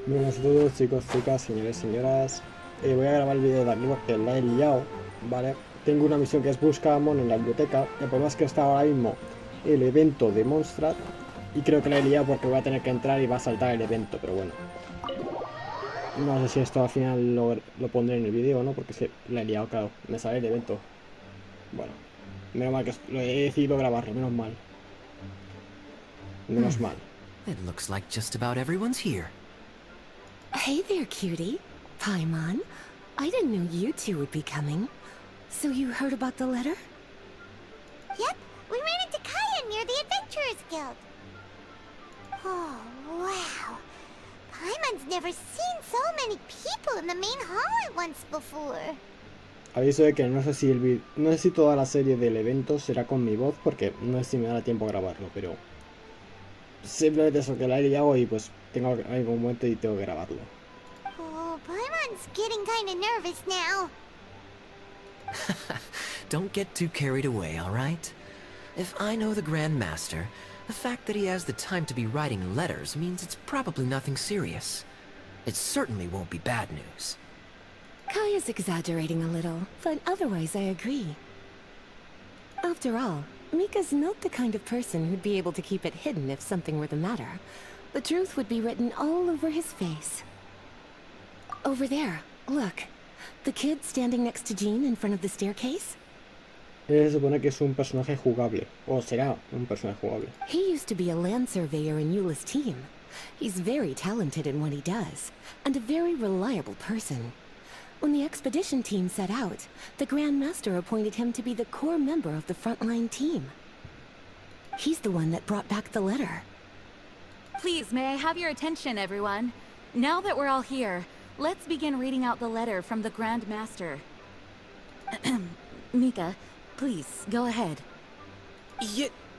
Buenos a todos, chicos, chicas, señores, señoras. Voy a grabar el vídeo de aquí porque la he liado, ¿vale? Tengo una misión que es buscar a Mono en la biblioteca. El problema es que está ahora mismo el evento de Mondstadt y creo que la he liado porque voy a tener que entrar y va a saltar el evento, pero bueno. No sé si esto al final lo pondré en el vídeo o no, porque es que la he liado, claro. Me sale el evento. Bueno, menos mal que lo he decidido grabarlo, menos mal. Menos mal. It looks like just about everyone's here. Hey there, cutie. Paimon. I didn't know you two would be coming. So you heard about the letter? Yep, we ran into Kaya near the Adventurers Guild. Oh, wow. Paimon's never seen so many people in the main hall at once before. Aviso de que no sé si no sé si toda la serie del evento será con mi voz, porque no sé si me dará tiempo a grabarlo, pero simplemente eso, que la he liado y pues tengo algún momento y tengo que grabarlo. Oh, Paimon's getting kinda nervous now. Don't get too carried away, all right? If I know the Grand Master, the fact that he has the time to be writing letters means it's probably nothing serious. It certainly won't be bad news. Kaya's exaggerating a little, but otherwise I agree. After all, Mika's not the kind of person who'd be able to keep it hidden if something were the matter. The truth would be written all over his face. Over there, look. The kid standing next to Jean in front of the staircase? Se supone que es un personaje jugable, o será un personaje jugable. He used to be a land surveyor in Eula's team. He's very talented in what he does, and a very reliable person. When the expedition team set out, the Grand Master appointed him to be the core member of the frontline team. He's the one that brought back the letter. Please, may I have your attention, everyone? Now that we're all here, let's begin reading out the letter from the Grand Master. Mika, please, go ahead.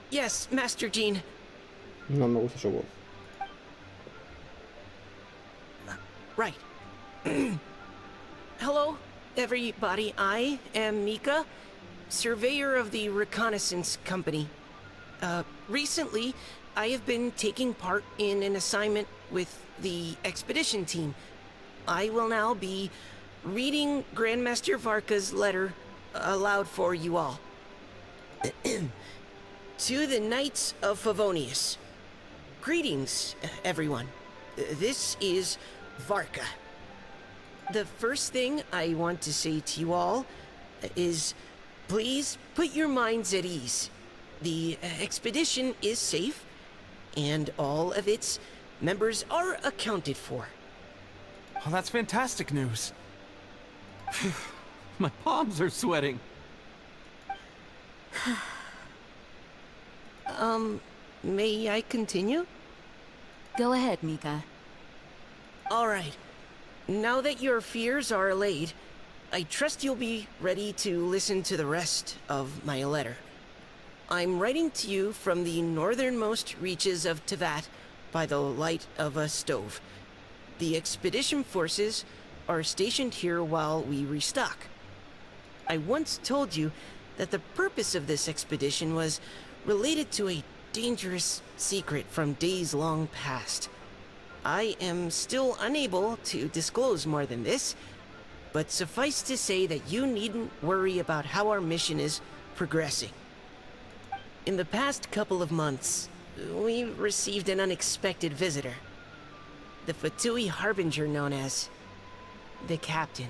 Yes, Master Jean. No me gusta su voz. Right. Hello, everybody. I am Mika, surveyor of the Reconnaissance Company. Recently, I have been taking part in an assignment with the expedition team. I will now be reading Grandmaster Varka's letter aloud for you all. To the Knights of Favonius. Greetings, everyone. This is Varka. The first thing I want to say to you all is, please put your minds at ease. The expedition is safe, and all of its members are accounted for. Oh, that's fantastic news. My palms are sweating. May I continue? Go ahead, Mika. All right. Now that your fears are allayed, I trust you'll be ready to listen to the rest of my letter. I'm writing to you from the northernmost reaches of Tevat by the light of a stove. The expedition forces are stationed here while we restock. I once told you that the purpose of this expedition was related to a dangerous secret from days long past. I am still unable to disclose more than this, but suffice to say that you needn't worry about how our mission is progressing. In the past couple of months, we received an unexpected visitor. The Fatui Harbinger known as the Captain.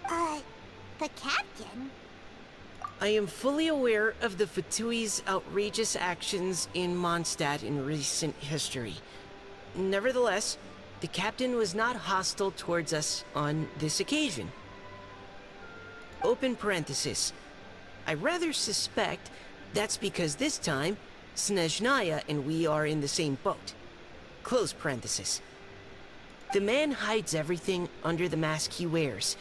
The captain? I am fully aware of the Fatui's outrageous actions in Mondstadt in recent history. Nevertheless, the Captain was not hostile towards us on this occasion. Open parenthesis. I rather suspect that's because this time, Snezhnaya and we are in the same boat. Close parenthesis. The man hides everything under the mask he wears,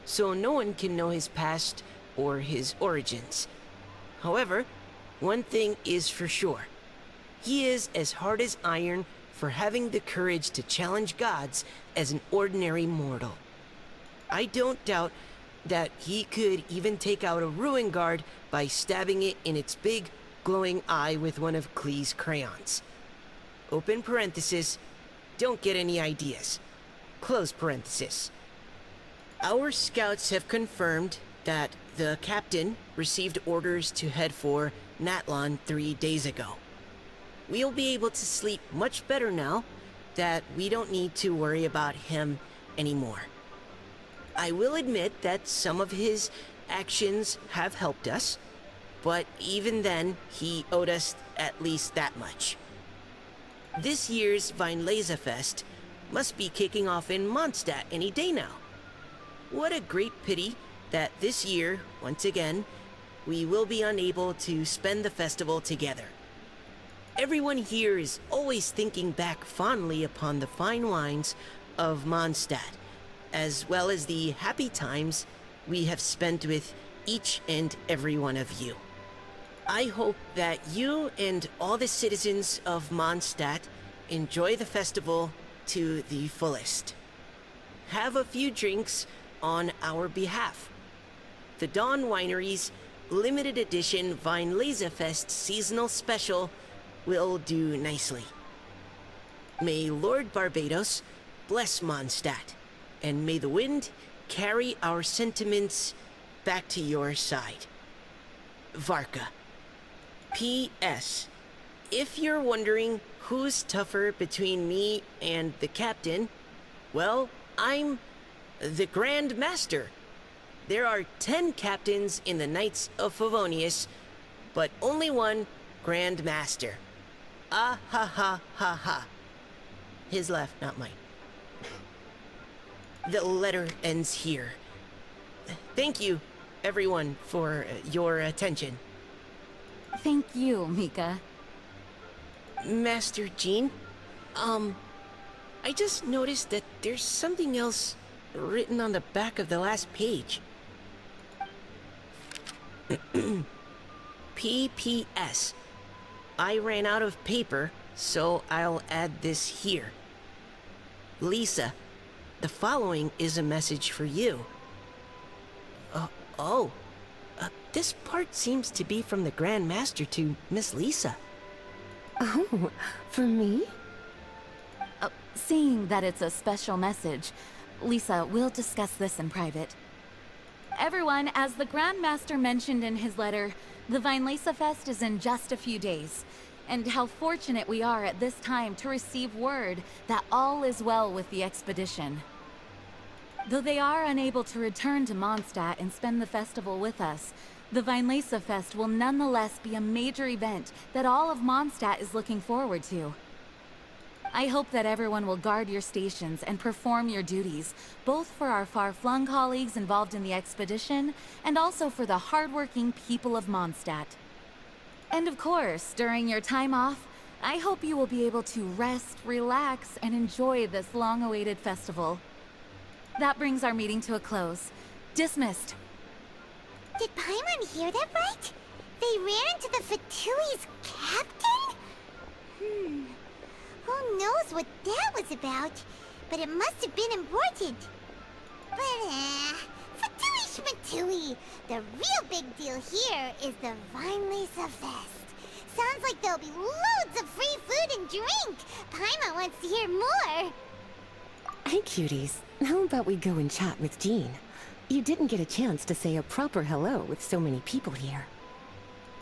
so no one can know his past or his origins. However, one thing is for sure. He is as hard as iron for having the courage to challenge gods as an ordinary mortal. I don't doubt that he could even take out a ruin guard by stabbing it in its big, glowing eye with one of Klee's crayons. Open parenthesis, don't get any ideas. Close parenthesis. Our scouts have confirmed that the captain received orders to head for Natlon 3 days ago. We'll be able to sleep much better now that we don't need to worry about him anymore. I will admit that some of his actions have helped us, but even then, he owed us at least that much. This year's Weinlesefest must be kicking off in Mondstadt any day now. What a great pity that this year, once again, we will be unable to spend the festival together. Everyone here is always thinking back fondly upon the fine wines of Mondstadt, as well as the happy times we have spent with each and every one of you. I hope that you and all the citizens of Mondstadt enjoy the festival to the fullest. Have a few drinks on our behalf. The Dawn Winery's limited edition Weinlesefest seasonal special will do nicely. May Lord Barbados bless Mondstadt, and may the wind carry our sentiments back to your side. Varka. P.S. If you're wondering who's tougher between me and the captain, well, I'm the Grand Master. There are 10 captains in the Knights of Favonius, but only one Grand Master. Ah ha ha ha ha. His left, not mine. The letter ends here. Thank you, everyone, for your attention. Thank you, Mika. Master Jean, I just noticed that there's something else written on the back of the last page. P.P.S. I ran out of paper, so I'll add this here. Lisa, the following is a message for you. This part seems to be from the Grand Master to Miss Lisa. Oh, for me? Seeing that it's a special message, Lisa, we'll discuss this in private. Everyone, as the Grand Master mentioned in his letter, the Weinlesefest is in just a few days. And how fortunate we are at this time to receive word that all is well with the expedition. Though they are unable to return to Mondstadt and spend the festival with us, the Weinlesefest will nonetheless be a major event that all of Mondstadt is looking forward to. I hope that everyone will guard your stations and perform your duties, both for our far-flung colleagues involved in the expedition, and also for the hardworking people of Mondstadt. And of course, during your time off, I hope you will be able to rest, relax, and enjoy this long-awaited festival. That brings our meeting to a close. Dismissed. Did Paimon hear that right? They ran into the Fatui's captain? Who knows what that was about? But it must have been important. But, Fatui Schmatui! The real big deal here is the Weinlesefest. Sounds like there'll be loads of free food and drink. Paimon wants to hear more. Hey, cuties. How about we go and chat with Jean? You didn't get a chance to say a proper hello with so many people here.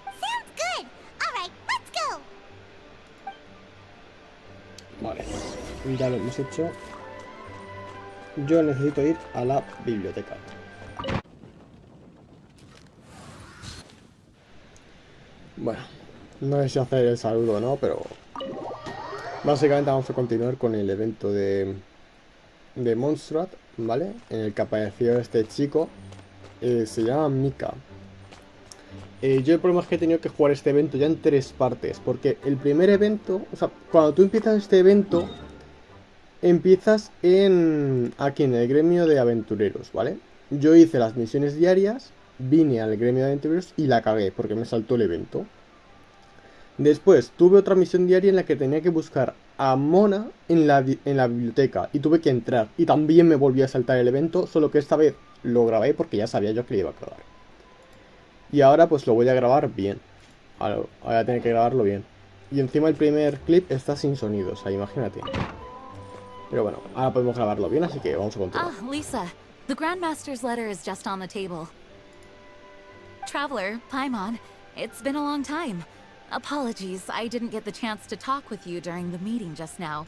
Sounds good. All right, let's go. Vale, ya lo hemos hecho. Yo necesito ir a la biblioteca. Bueno, no sé si hacer el saludo o no, pero básicamente vamos a continuar con el evento de Mondstadt, ¿vale? En el que apareció este chico, se llama Mika. Yo el problema es que he tenido que jugar este evento ya en 3 partes, porque el primer evento, o sea, cuando tú empiezas este evento, empiezas aquí en el gremio de aventureros, ¿vale? Yo hice las misiones diarias, vine al gremio de aventureros y la cagué, porque me saltó el evento. Después tuve otra misión diaria en la que tenía que buscar a Mona en la biblioteca y tuve que entrar, y también me volví a saltar el evento, solo que esta vez lo grabé porque ya sabía yo que lo iba a grabar. Y ahora pues lo voy a grabar bien. Ahora voy a tener que grabarlo bien. Y encima el primer clip está sin sonido, o sea, imagínate. Pero bueno, ahora podemos grabarlo bien, así que vamos a continuar. Ah, Lisa, the Grandmaster's letter is just on the table. Traveler, Paimon, it's been a long time. Apologies, I didn't get the chance to talk with you during the meeting just now.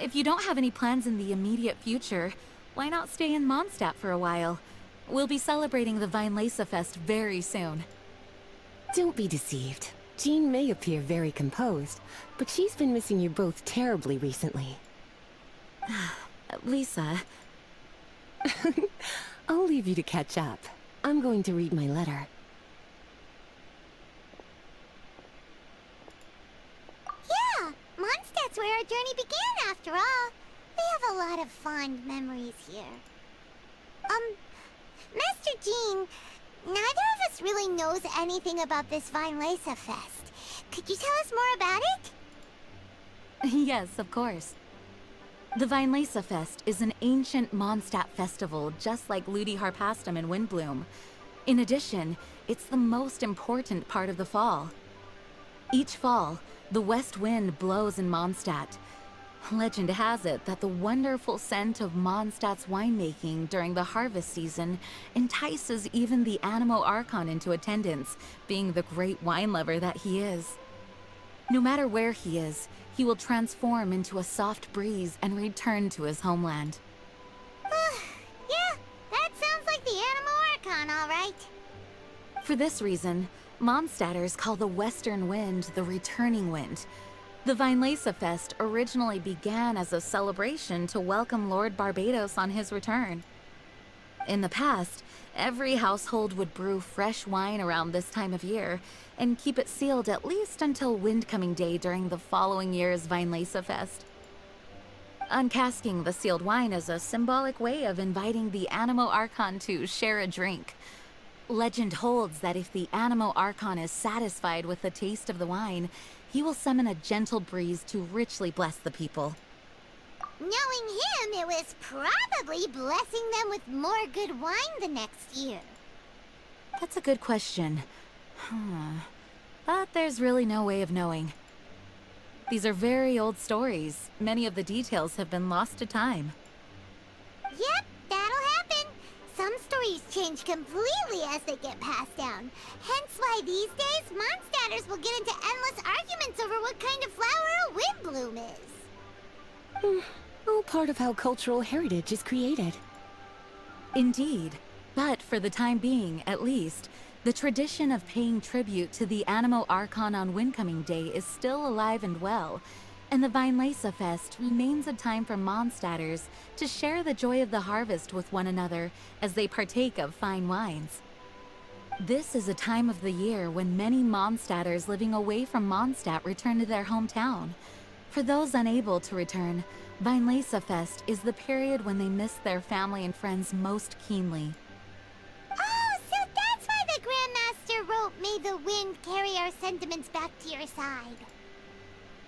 If you don't have any plans in the immediate future, why not stay in Mondstadt for a while? We'll be celebrating the Weinlese Fest very soon. Don't be deceived. Jean may appear very composed, but she's been missing you both terribly recently. Lisa, I'll leave you to catch up. I'm going to read my letter. Yeah, Mondstadt's where our journey began after all. We have a lot of fond memories here. Master Jean, neither of us really knows anything about this Weinlese Fest. Could you tell us more about it? yes, of course. The Weinlese Fest is an ancient Mondstadt festival just like Ludi Harpastum and Windbloom. In addition, it's the most important part of the fall. Each fall, the west wind blows in Mondstadt. Legend has it that the wonderful scent of Mondstadt's winemaking during the harvest season entices even the Animo Archon into attendance, being the great wine lover that he is. No matter where he is, he will transform into a soft breeze and return to his homeland. Yeah, that sounds like the Animo Archon, all right. For this reason, Mondstadters call the western wind the returning wind. The Weinlese Fest originally began as a celebration to welcome Lord Barbados on his return. In the past, every household would brew fresh wine around this time of year and keep it sealed at least until Windcoming Day during the following year's Weinlese Fest. Uncasking the sealed wine is a symbolic way of inviting the Animo Archon to share a drink. Legend holds that if the Animo Archon is satisfied with the taste of the wine, he will summon a gentle breeze to richly bless the people. Knowing him, it was probably blessing them with more good wine the next year. That's a good question. But there's really no way of knowing. These are very old stories. Many of the details have been lost to time. Yep, that'll happen. Some stories change completely as they get passed down. Hence why these days, Mondstadters will get into endless arguments over what kind of flower a windbloom is. All part of how cultural heritage is created. Indeed. But for the time being, at least, the tradition of paying tribute to the Animo Archon on Windcoming Day is still alive and well, and the Weinlese Fest remains a time for Mondstadters to share the joy of the harvest with one another as they partake of fine wines. This is a time of the year when many Mondstadters living away from Mondstadt return to their hometown. For those unable to return, Weinlese Fest is the period when they miss their family and friends most keenly. Oh, so that's why the Grandmaster wrote, "May the wind carry our sentiments back to your side."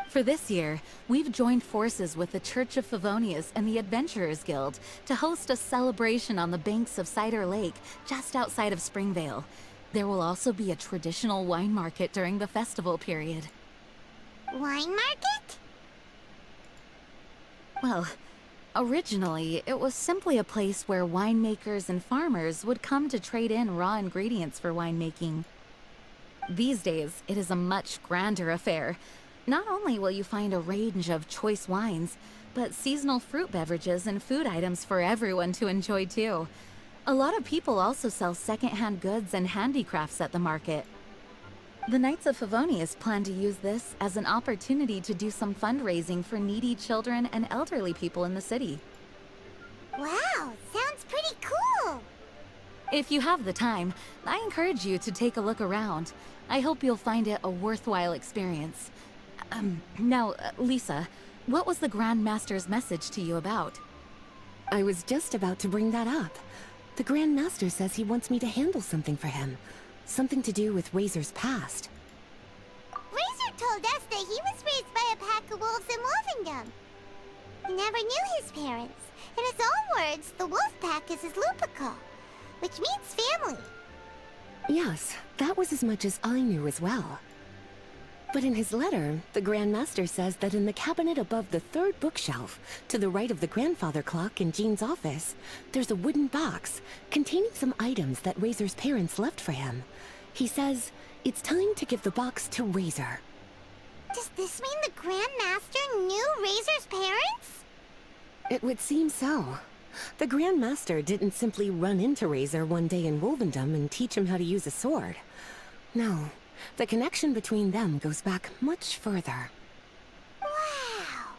For this year, we've joined forces with the Church of Favonius and the Adventurers Guild to host a celebration on the banks of Cider Lake, just outside of Springvale. There will also be a traditional wine market during the festival period. Wine market? Well, originally, it was simply a place where winemakers and farmers would come to trade in raw ingredients for winemaking. These days, it is a much grander affair. Not only will you find a range of choice wines, but seasonal fruit beverages and food items for everyone to enjoy too. A lot of people also sell secondhand goods and handicrafts at the market. The Knights of Favonius plan to use this as an opportunity to do some fundraising for needy children and elderly people in the city. Wow, sounds pretty cool. If you have the time, I encourage you to take a look around. I hope you'll find it a worthwhile experience. Now, Lisa, what was the Grand Master's message to you about? I was just about to bring that up. The Grand Master says he wants me to handle something for him. Something to do with Razor's past. Razor told us that he was raised by a pack of wolves in Wolvendom. He never knew his parents. In his own words, the wolf pack is his lupical, which means family. Yes, that was as much as I knew as well. But in his letter, the Grand Master says that in the cabinet above the third bookshelf, to the right of the grandfather clock in Jean's office, there's a wooden box containing some items that Razor's parents left for him. He says it's time to give the box to Razor. Does this mean the Grand Master knew Razor's parents? It would seem so. The Grand Master didn't simply run into Razor one day in Wolvendom and teach him how to use a sword. No, the connection between them goes back much further. Wow.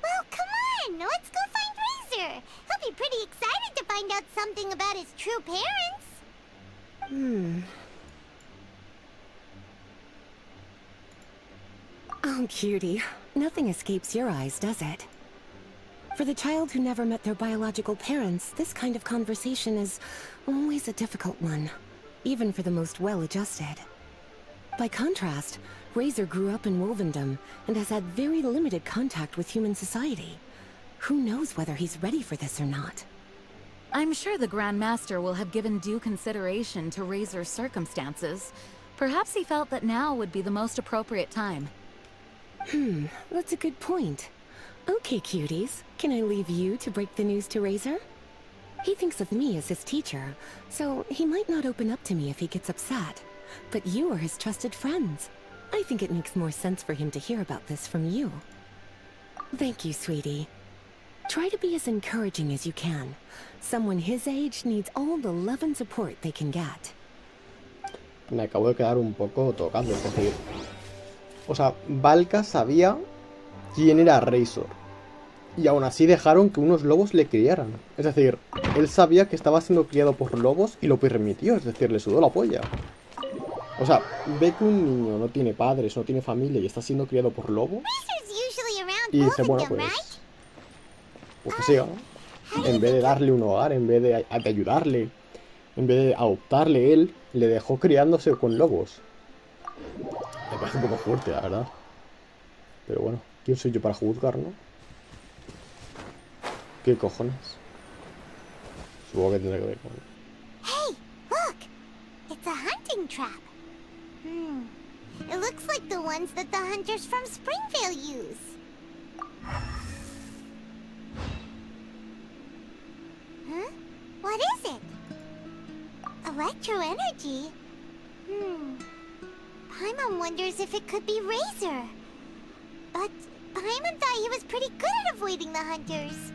Well, come on, let's go find Razor. He'll be pretty excited to find out something about his true parents. Oh, cutie. Nothing escapes your eyes, does it? For the child who never met their biological parents, this kind of conversation is always a difficult one, even for the most well-adjusted. By contrast, Razor grew up in Wolvendom and has had very limited contact with human society. Who knows whether he's ready for this or not? I'm sure the Grand Master will have given due consideration to Razor's circumstances. Perhaps he felt that now would be the most appropriate time. That's a good point. Okay, cuties, can I leave you to break the news to Razor? He thinks of me as his teacher, so he might not open up to me if he gets upset. But you are his trusted friends. I think it makes more sense for him to hear about this from you. Thank you, sweetie. Try to be as encouraging as you can. Someone his age needs all the love and support they can get. Me acabo de quedar un poco tocado, es decir... O sea, Valka sabía quién era Razor. Y aún así dejaron que unos lobos le criaran. Es decir, él sabía que estaba siendo criado por lobos y lo permitió. Es decir, le sudó la polla. O sea, ve que un niño no tiene padres, no tiene familia y está siendo criado por lobos. Y dice, bueno, pues que siga, ¿no? En vez de darle un hogar, en vez de ayudarle, en vez de adoptarle él, le dejó criándose con lobos. Me parece un poco fuerte, la verdad. Pero bueno, ¿quién soy yo para juzgar, no? ¿Qué cojones? Supongo que tendrá que ver con... Hey, look! It's a hunting trap. It looks like the ones that the hunters from Springvale use. Huh? What is it? Electro energy? Paimon wonders if it could be Razor. But Paimon thought he was pretty good at avoiding the hunters.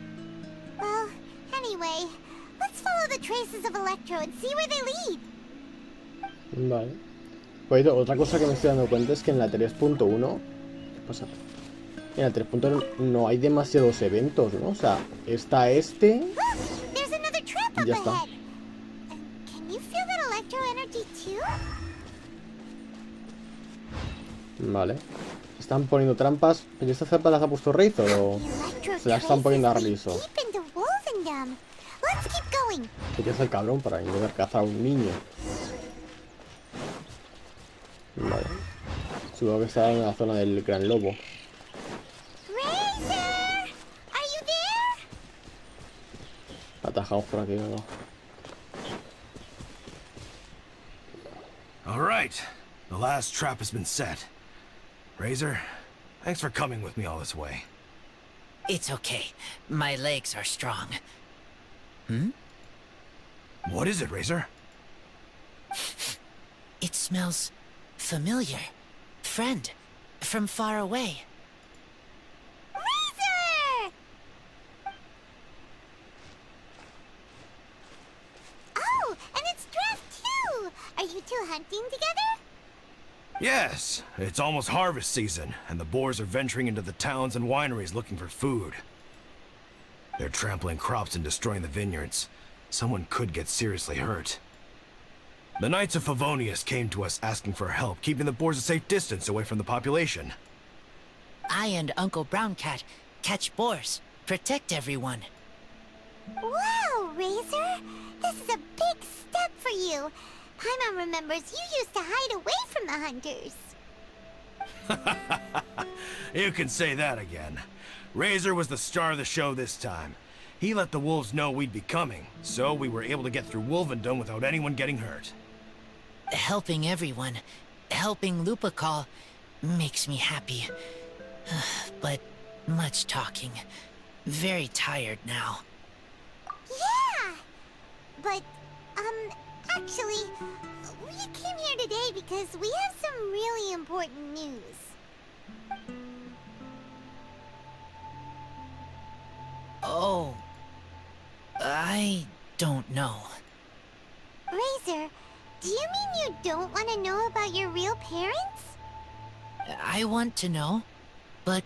Well, anyway, let's follow the traces of Electro and see where they lead. Vale. Pues otra cosa que me estoy dando cuenta es que en la 3.1... ¿Qué pasa? En la 3.1 no hay demasiados eventos, ¿no? O sea, está este... Y ya está. Can you feel that electro energy too? Vale. Están poniendo trampas. ¿Y estas trampas las ha puesto Razor o se las están poniendo a Razor? ¿Qué es el cabrón para intentar cazar a un niño? Vale. Supongo que está en la zona del gran lobo. Atajamos por aquí, ¿no? All right. The last trap has been set. Razor, thanks for coming with me all this way. It's okay. My legs are strong. What is it, Razor? It smells familiar. Friend, from far away. Razor! Oh, and it's Draft too! Are you two hunting together? Yes, it's almost harvest season, and the boars are venturing into the towns and wineries looking for food. They're trampling crops and destroying the vineyards. Someone could get seriously hurt. The Knights of Favonius came to us asking for help, keeping the boars a safe distance away from the population. I and Uncle Brown Cat catch boars, protect everyone. Wow, Razor! This is a big step for you. Paimon remembers you used to hide away from the hunters. You can say that again. Razor was the star of the show this time. He let the wolves know we'd be coming, so we were able to get through Wolvendom without anyone getting hurt. Helping everyone, helping Lupercal, makes me happy. But much talking. Very tired now. Yeah! But, actually, we came here today because we have some really important news. Oh, I don't know. Razor, do you mean you don't want to know about your real parents? I want to know, but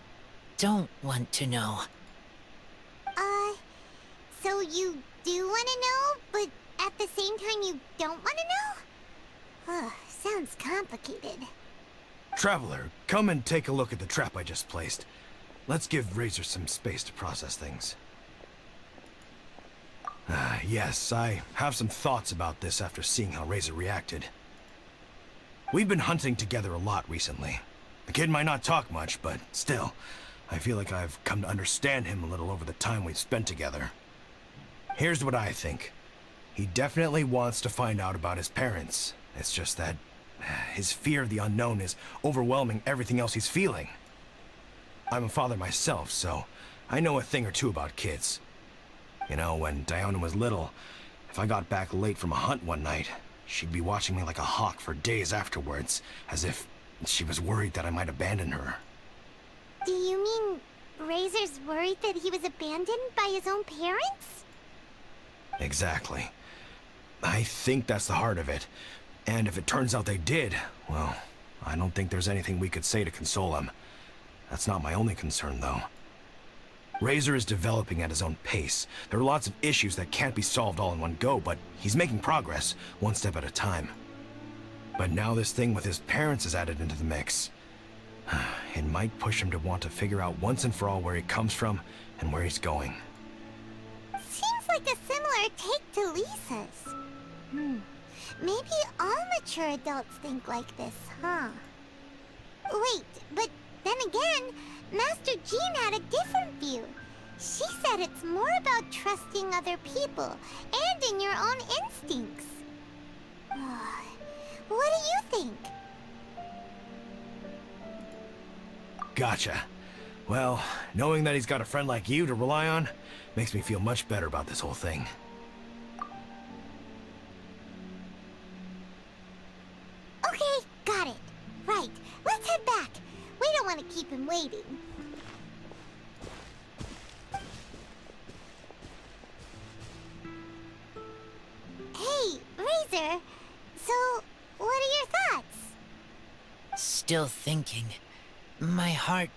don't want to know. So you do want to know, but at the same time you don't want to know? Sounds complicated. Traveler, come and take a look at the trap I just placed. Let's give Razor some space to process things. Yes, I have some thoughts about this after seeing how Razor reacted. We've been hunting together a lot recently. The kid might not talk much, but still, I feel like I've come to understand him a little over the time we've spent together. Here's what I think. He definitely wants to find out about his parents. It's just that his fear of the unknown is overwhelming everything else he's feeling. I'm a father myself, so I know a thing or two about kids. You know, when Diana was little, if I got back late from a hunt one night, she'd be watching me like a hawk for days afterwards, as if she was worried that I might abandon her. Do you mean Razor's worried that he was abandoned by his own parents? Exactly. I think that's the heart of it. And if it turns out they did, well, I don't think there's anything we could say to console him. That's not my only concern, though. Razor is developing at his own pace. There are lots of issues that can't be solved all in one go, but he's making progress, one step at a time. But now this thing with his parents is added into the mix. It might push him to want to figure out once and for all where he comes from and where he's going. Seems like a similar take to Lisa's. Maybe all mature adults think like this, huh? Wait, but then again, Master Jean had a different view. She said it's more about trusting other people and in your own instincts. What do you think? Gotcha. Well, knowing that he's got a friend like you to rely on makes me feel much better about this whole thing. Okay, got it. Right, let's head back. We don't want to keep him waiting. Hey, Razor. So, what are your thoughts? Still thinking. My heart,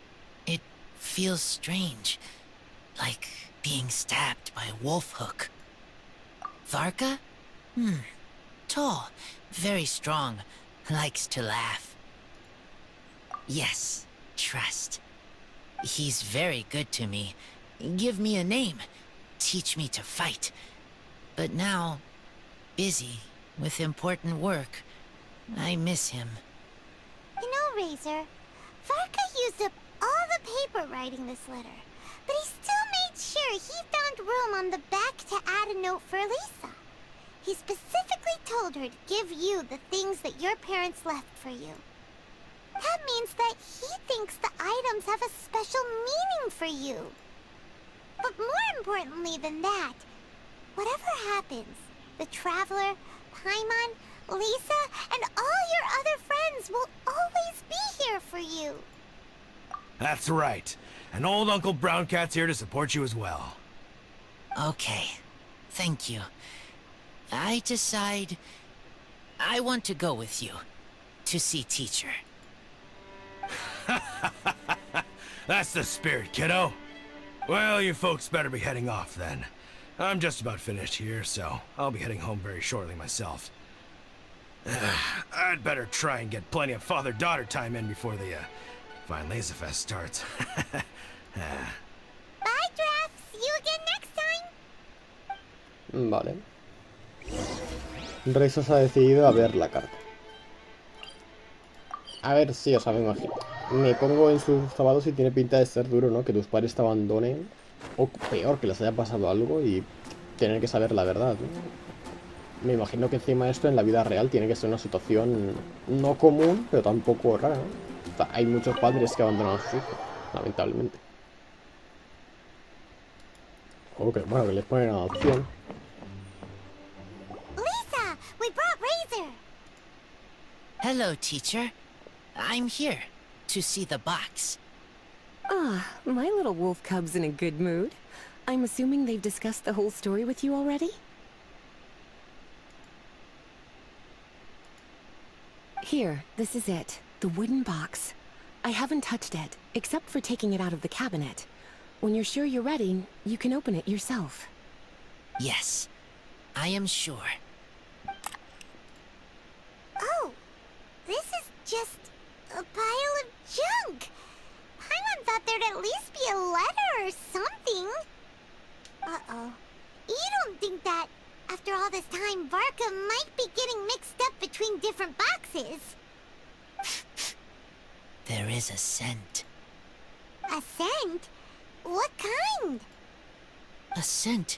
it feels strange. Like being stabbed by a wolf hook. Varka? Tall, very strong, likes to laugh. Yes, trust. He's very good to me. Give me a name. Teach me to fight. But now, busy with important work. I miss him. You know, Razor, Varka used up all the paper writing this letter, but he still made sure he found room on the back to add a note for Lisa. He specifically told her to give you the things that your parents left for you. That means that he thinks the items have a special meaning for you. But more importantly than that, whatever happens, the Traveler, Paimon, Lisa, and all your other friends will always be here for you. That's right. And old Uncle Brown Cat's here to support you as well. Okay, thank you. I decide I want to go with you to see teacher. That's the spirit, kiddo. Well, you folks better be heading off then. I'm just about finished here, so I'll be heading home very shortly myself. I'd better try and get plenty of father-daughter time in before the Vine Laser Fest starts. Bye, Draf. See you again next time. Vale. Rexo se ha decidido a ver la carta. A ver, sí, o sea, me imagino. Me pongo en sus zapatos y tiene pinta de ser duro, ¿no? Que tus padres te abandonen. O peor, que les haya pasado algo y tener que saber la verdad, ¿no? Me imagino que encima esto en la vida real tiene que ser una situación no común, pero tampoco rara, ¿no? O sea, hay muchos padres que abandonan a sus hijos, lamentablemente. O que, bueno, que les ponen adopción. Lisa, we brought Razor. Hello, teacher. I'm here to see the box. Ah, my little wolf cub's in a good mood. I'm assuming they've discussed the whole story with you already? Here, this is it. The wooden box. I haven't touched it, except for taking it out of the cabinet. When you're sure you're ready, you can open it yourself. Yes, I am sure. Oh, this is just a pile of junk. Paimon thought there'd at least be a letter or something. Uh-oh. You don't think that, after all this time, Varka might be getting mixed up between different boxes? There is a scent. A scent? What kind? A scent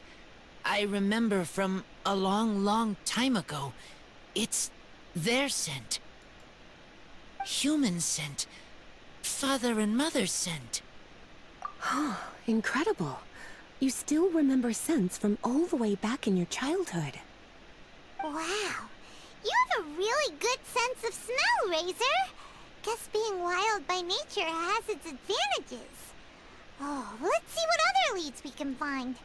I remember from a long, long time ago. It's their scent. Human scent. Father and mother's scent. Oh, incredible. You still remember scents from all the way back in your childhood. Wow. You have a really good sense of smell, Razor. Guess being wild by nature has its advantages. Oh, let's see what other leads we can find.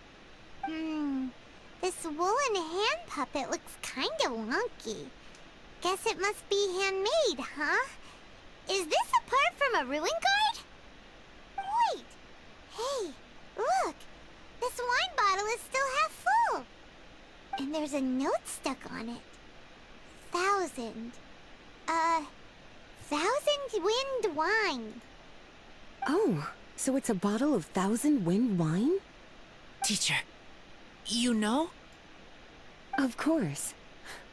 This woolen hand puppet looks kinda wonky. Guess it must be handmade, huh? Is this a part from a ruin guard? Wait. Hey, look. This wine bottle is still half full. And there's a note stuck on it. 1,000. 1,000 wind wine. Oh, so it's a bottle of 1,000 wind wine? Teacher, you know? Of course.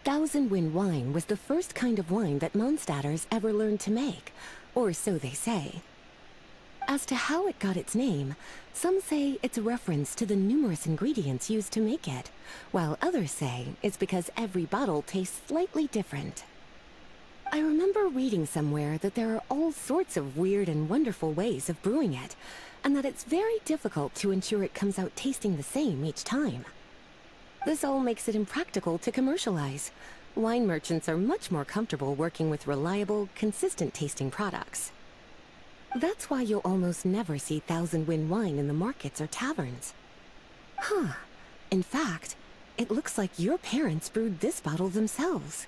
1,000 wind wine was the first kind of wine that Mondstadters ever learned to make, or so they say. As to how it got its name, some say it's a reference to the numerous ingredients used to make it, while others say it's because every bottle tastes slightly different. I remember reading somewhere that there are all sorts of weird and wonderful ways of brewing it, and that it's very difficult to ensure it comes out tasting the same each time. This all makes it impractical to commercialize. Wine merchants are much more comfortable working with reliable, consistent tasting products. That's why you'll almost never see 1,000 wind wine in the markets or taverns. Huh. In fact, it looks like your parents brewed this bottle themselves.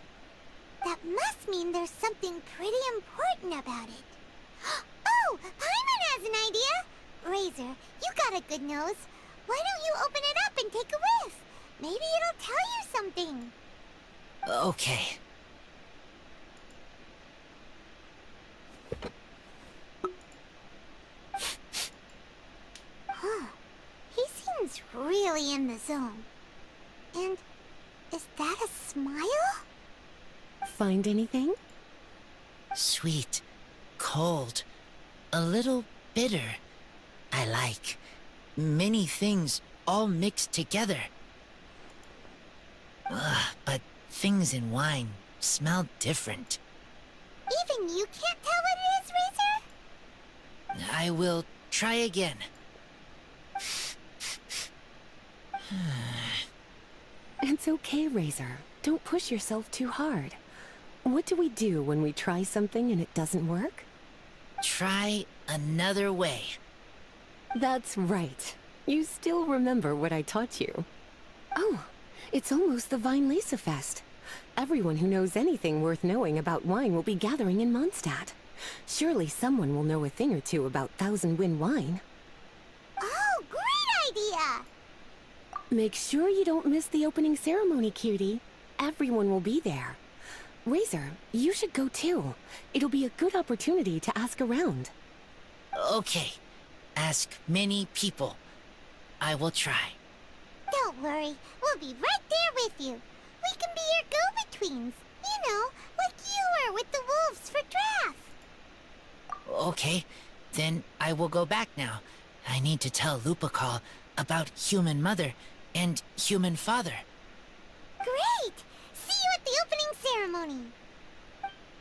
That must mean there's something pretty important about it. Oh, Paimon has an idea! Razor, you got a good nose. Why don't you open it up and take a whiff? Maybe it'll tell you something. Okay. Huh. He seems really in the zone. And is that a smile? Find anything? Sweet, cold, a little bitter. I like many things all mixed together. But things in wine smell different. Even you can't tell what it is, Razor? I will try again. It's okay, Razor. Don't push yourself too hard. What do we do when we try something and it doesn't work? Try another way. That's right. You still remember what I taught you. Oh, it's almost the Weinlese Fest. Everyone who knows anything worth knowing about wine will be gathering in Mondstadt. Surely someone will know a thing or two about 1,000 wind wine. Oh, great idea! Make sure you don't miss the opening ceremony, cutie. Everyone will be there. Razor, you should go too. It'll be a good opportunity to ask around. Okay. Ask many people. I will try. Don't worry, we'll be right there with you. We can be your go-betweens. You know, like you were with the wolves for draft. Okay, then I will go back now. I need to tell Lupacall about human mother and human father. Great! See you at the opening ceremony.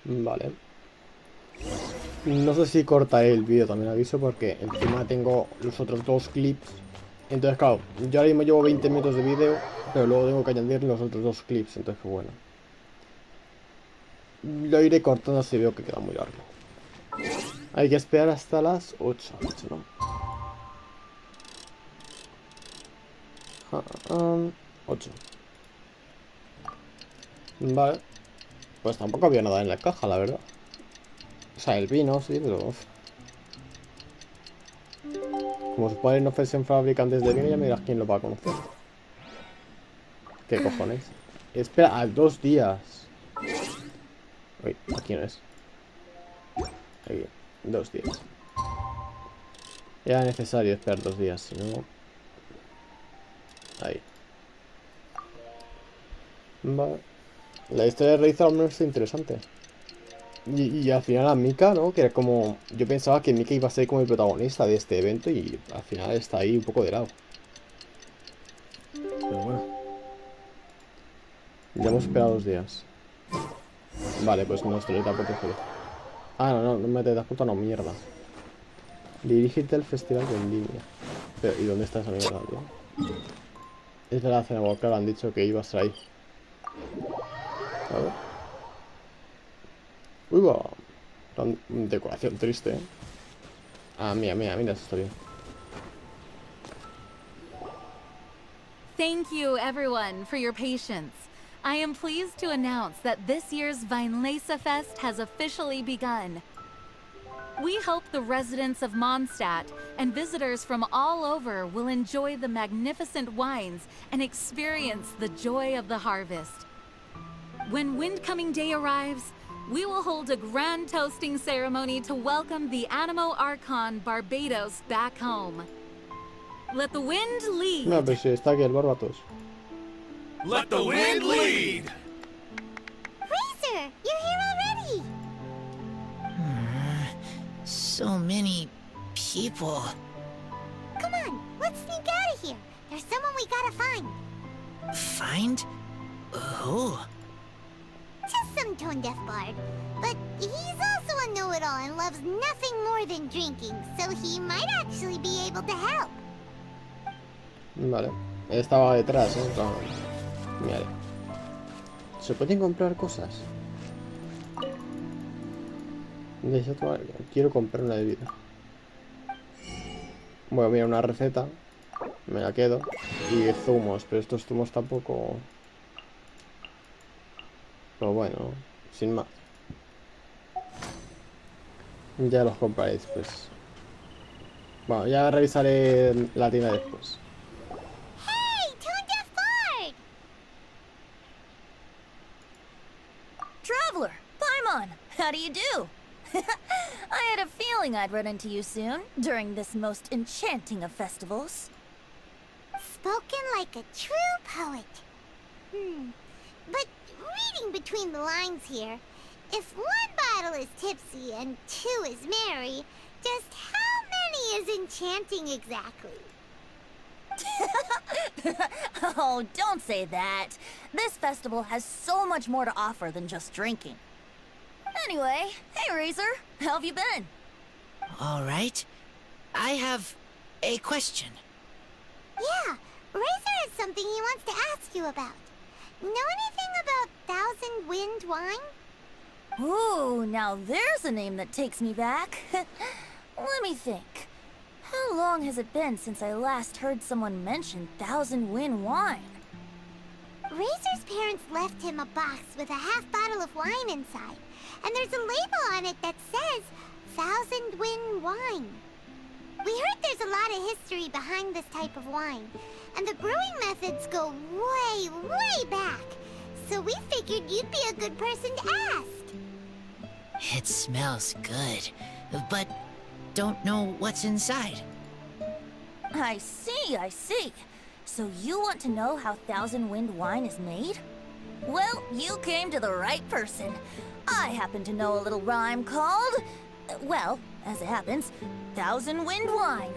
Vale. No sé si cortaré el vídeo, también aviso, porque encima tengo los otros 2 clips. Entonces, claro, yo ahora mismo llevo 20 minutos de vídeo, pero luego tengo que añadir los otros 2 clips, entonces pues bueno. Lo iré cortando si veo que queda muy largo. Hay que esperar hasta las 8, ¿no? 8. Vale. Pues tampoco había nada en la caja, la verdad. O sea, el vino, sí, pero... uf. Como sus padres no fuesen fabricantes de vino, ya me dirás quién lo va a conocer. ¿Qué cojones? Espera, a 2 días. Uy, aquí no es. Aquí, 2 días. Era necesario esperar 2 días, si no... Ahí. Vale. La historia de Rey al menos está interesante. Y al final a Mika, ¿no? Que era como... Yo pensaba que Mika iba a ser como el protagonista de este evento y al final está ahí un poco de lado. Pero bueno. Ya hemos esperado 2 días. Vale, pues nuestro teletransporte protegido. Ah, no me teletransporto, no, mierda. Dirígete al festival de en línea. Pero, ¿y dónde está esa mierda, tío? Es verdad, claro, han dicho que iba a estar ahí. A ver. Uy, va. Decoración triste, ¿eh? Ah, mira, eso está bien. Thank you, everyone, for your patience. I am pleased to announce that this year's Weinlese Fest has officially begun. We hope the residents of Mondstadt and visitors from all over will enjoy the magnificent wines and experience the joy of the harvest. When Windcoming Day arrives, we will hold a grand toasting ceremony to welcome the Animo Archon Barbados back home. Let the wind lead. No, pero si está aquí el Barbatos. Let the wind lead! Razor, you're here already! So many people. Come on, let's sneak out of here. There's someone we gotta find. Find? Who? Just some tone-deaf bard. But he's also a know-it-all and loves nothing more than drinking, so he might actually be able to help. Vale. Estaba detrás, ¿eh? Claro. Mira. ¿Se pueden comprar cosas? Quiero comprar una bebida. Bueno, mira, una receta. Me la quedo. Y zumos, pero estos zumos tampoco... Pero bueno, sin más. Ya los compraréis, pues. Bueno, ya revisaré la tienda después. Hey, tone-deaf bard! Traveler, Paimon, how do you do? I had a feeling I'd run into you soon, during this most enchanting of festivals. Spoken like a true poet. But reading between the lines here, if 1 bottle is tipsy and 2 is merry, just how many is enchanting exactly? Oh, don't say that. This festival has so much more to offer than just drinking. Anyway, hey Razor, how have you been? All right. I have a question. Yeah, Razor has something he wants to ask you about. Know anything about Thousand Wind wine? Ooh, now there's a name that takes me back. Let me think. How long has it been since I last heard someone mention Thousand Wind wine? Razor's parents left him a box with a half bottle of wine inside, and there's a label on it that says Thousand Wind wine. We heard there's a lot of history behind this type of wine, and the brewing methods go way, way back. So we figured you'd be a good person to ask. It smells good, but don't know what's inside. I see, I see. So you want to know how Thousand Wind wine is made? Well, you came to the right person. I happen to know a little rhyme called, well, as it happens, Thousand Wind wine.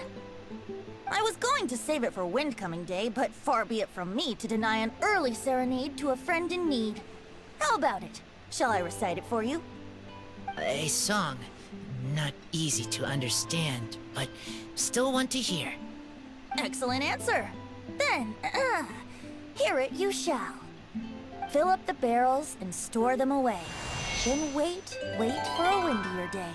I was going to save it for Windcoming Day, but far be it from me to deny an early serenade to a friend in need. How about it? Shall I recite it for you? A song. not easy to understand, but still want to hear. Excellent answer. Then, hear it you shall. Fill up the barrels and store them away. Then wait for a windier day.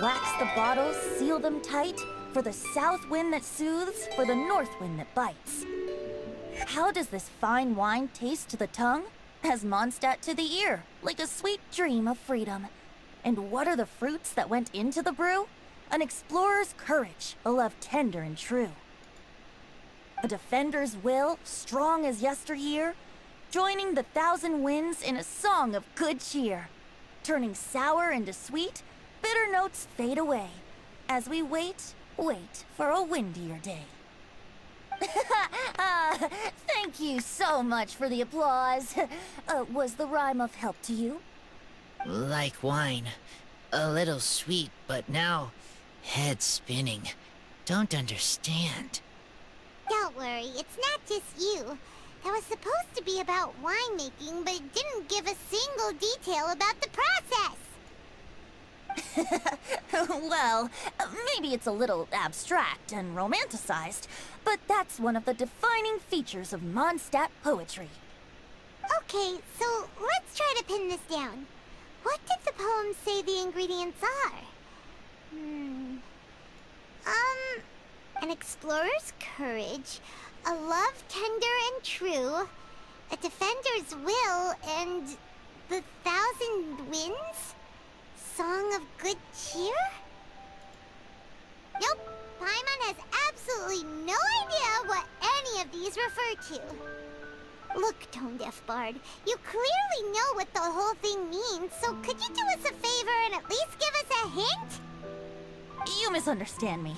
Wax the bottles, seal them tight, for the south wind that soothes, for the north wind that bites. How does this fine wine taste to the tongue? As Mondstadt to the ear, like a sweet dream of freedom. And what are the fruits that went into the brew? An explorer's courage, a love tender and true. A defender's will, strong as yesteryear, joining the thousand winds in a song of good cheer. Turning sour into sweet, bitter notes fade away, as we wait for a windier day. Thank you so much for the applause. Was the rhyme of help to you? Like wine. A little sweet, but now head spinning. Don't understand. Don't worry, it's not just you. That was supposed to be about winemaking, but it didn't give a single detail about the process. Well, maybe it's a little abstract and romanticized, but that's one of the defining features of Mondstadt poetry. Okay, so let's try to pin this down. What did the poem say the ingredients are? An explorer's courage, a love tender and true, a defender's will, and the thousand winds? Song of good cheer? Nope, Paimon has absolutely no idea what any of these refer to. Look, tone-deaf bard, you clearly know what the whole thing means, so could you do us a favor and at least give us a hint? You misunderstand me.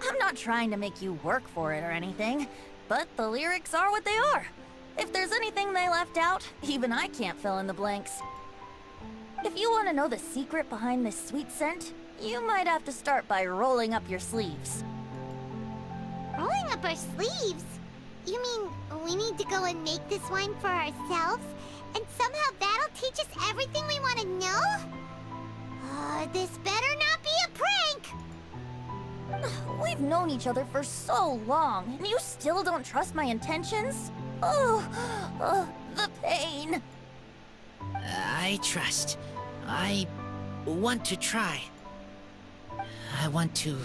I'm not trying to make you work for it or anything, but the lyrics are what they are. If there's anything they left out, even I can't fill in the blanks. If you want to know the secret behind this sweet scent, you might have to start by rolling up your sleeves. Rolling up our sleeves? You mean we need to go and make this wine for ourselves, and somehow that'll teach us everything we want to know? This better not be a prank! We've known each other for so long, and you still don't trust my intentions? Oh, the pain. I trust. I want to try. I want to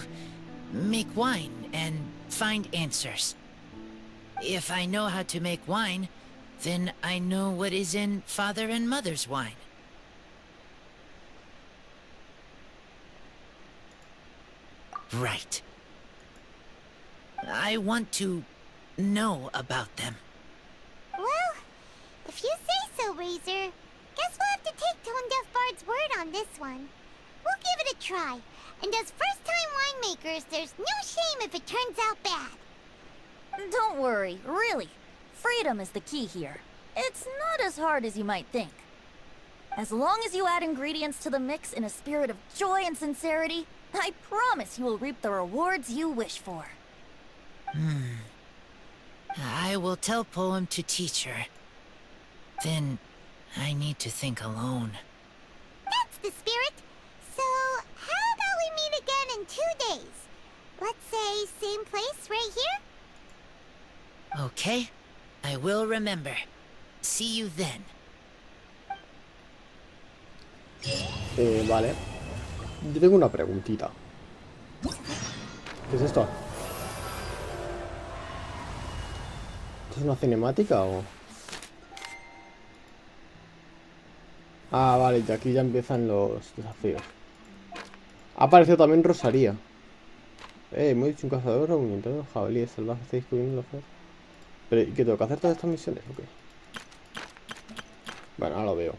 make wine and find answers. If I know how to make wine, then I know what is in father and mother's wine. Right. I want to know about them. Well, if you say so, Razor, guess we'll have to take Tone-Deaf Bard's word on this one. We'll give it a try, and as first-time winemakers, there's no shame if it turns out bad. Don't worry, really. Freedom is the key here. It's not as hard as you might think. As long as you add ingredients to the mix in a spirit of joy and sincerity, I promise you will reap the rewards you wish for. I will tell Poem to teach her. Then I need to think alone. That's the spirit. So, how about we meet again in 2 days? Let's say same place right here? Okay, I will remember. See you then. Vale. Yo tengo una preguntita. ¿Qué es esto? ¿Esto es una cinemática o...? Ah, vale, y aquí ya empiezan los desafíos. Ha aparecido también Rosalía. Hemos dicho un cazador o un intento de jabalíes salvajes. Estáis descubriendo los juegos. Pero, ¿y qué tengo que hacer todas estas misiones o qué? Bueno, ahora lo veo.